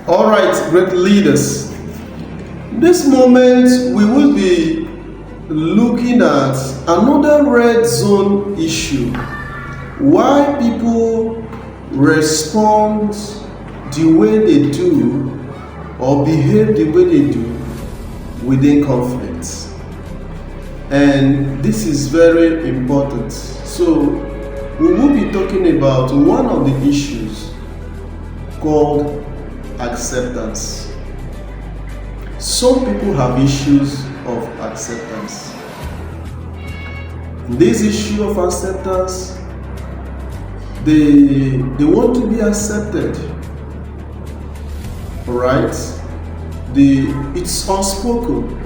All right, great leaders. This moment we will be looking at another red zone issue. Why people respond the way they do or behave the way they do within conflicts. And this is very important. So we will be talking about one of the issues called acceptance. Some people have issues of acceptance. This issue of acceptance, they want to be accepted. Alright? It's unspoken.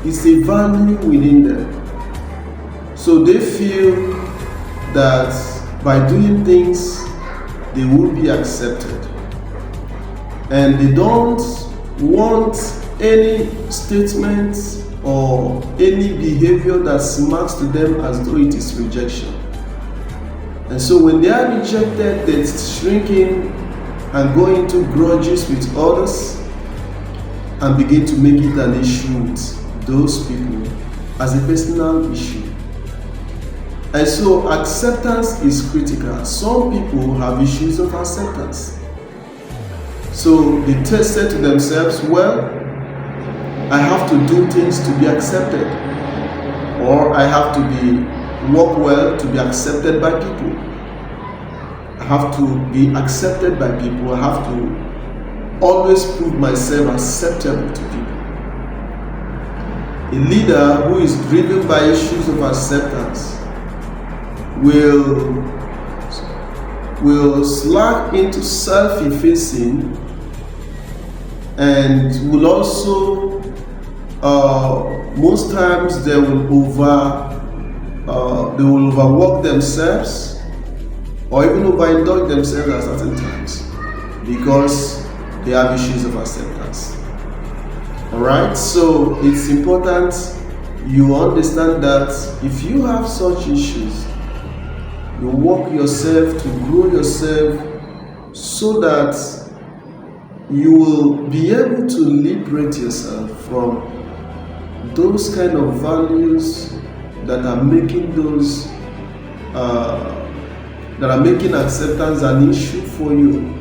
It's a value within them. So they feel that by doing things, they will be accepted. And they don't want any statement or any behavior that smacks to them as though it is rejection. And so when they are rejected, they shrink in and go into grudges with others and begin to make it an issue with those people as a personal issue. And so acceptance is critical. Some people have issues of acceptance. So they say to themselves, well, I have to do things to be accepted, or I have to work well to be accepted by people. I have to be accepted by people. I have to always prove myself acceptable to people. A leader who is driven by issues of acceptance will slide into self-effacing and will also most times they will overwork themselves or even overindulge themselves at certain times because they have issues of acceptance. Alright, so it's important you understand that if you have such issues, you work yourself to grow yourself so that you will be able to liberate yourself from those kind of values that are making acceptance an issue for you.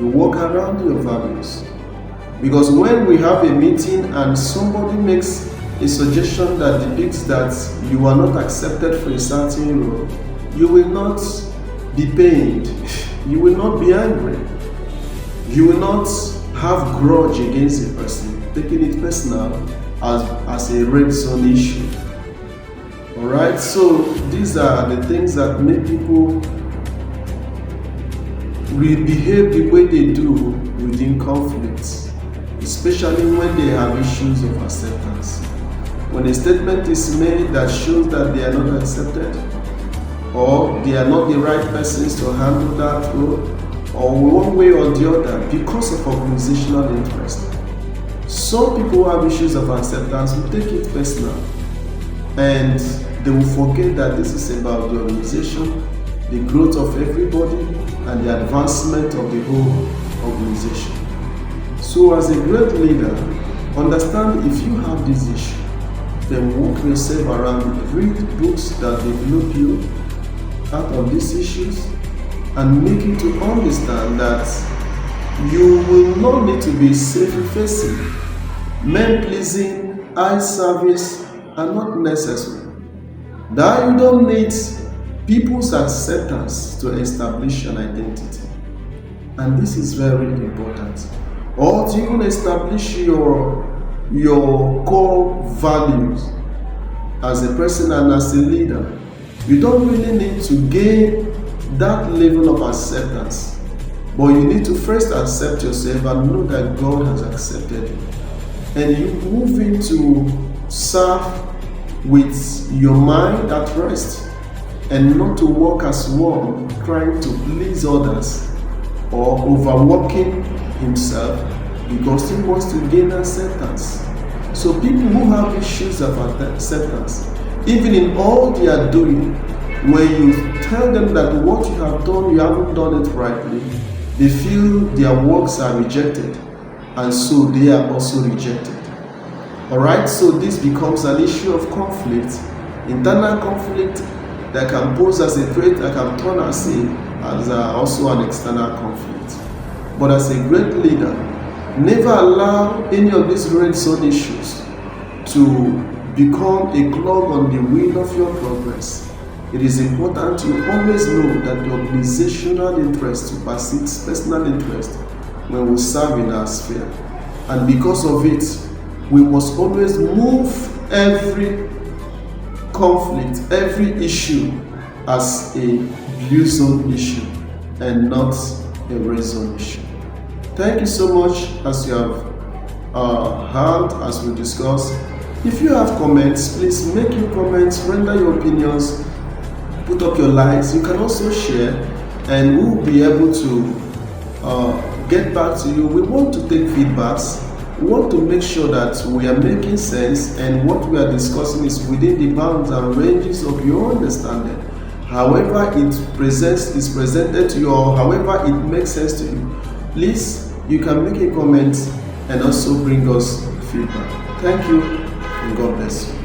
You work around your values. Because when we have a meeting and somebody makes a suggestion that depicts that you are not accepted for a certain role, you will not be pained, you will not be angry, you will not have grudge against a person, taking it personal as a red zone issue. Alright, so these are the things that make people behave the way they do within conflicts, especially when they have issues of acceptance. When a statement is made that shows that they are not accepted, or they are not the right persons to handle that role, or one way or the other because of organizational interest. Some people who have issues of acceptance will take it personal and they will forget that this is about the organization, the growth of everybody, and the advancement of the whole organization. So as a great leader, understand if you have this issue, then walk yourself around, read books that develop you out of these issues, and make you to understand that you will not need to be self-effacing. Men-pleasing, eye service are not necessary. That you don't need people's acceptance to establish an identity. And this is very important. Or to even establish your core values as a person and as a leader. You don't really need to gain that level of acceptance, but you need to first accept yourself and know that God has accepted you. And you move into serve with your mind at rest and not to walk as one trying to please others or overworking himself because he wants to gain acceptance. So people who have issues of acceptance, even in all they are doing, when you tell them that what you have done, you haven't done it rightly, They feel their works are rejected, and so they are also rejected. Alright, so this becomes an issue of conflict, internal conflict that can pose as a threat, that can turn as also an external conflict. But as a great leader, never allow any of these red zone issues to become a clog on the wheel of your progress. It is important to always know that the organizational interest supersedes personal interest when we serve in our sphere. And because of it, we must always move every conflict, every issue as a blue zone issue and not a red zone issue. Thank you so much as you have heard as we discussed. If you have comments, please make your comments, render your opinions, put up your likes. You can also share, and we will be able to get back to you. We want to take feedbacks. We want to make sure that we are making sense and what we are discussing is within the bounds and ranges of your understanding. However it is presented to you, or however it makes sense to you, please, you can make a comment and also bring us feedback. Thank you, and God bless you.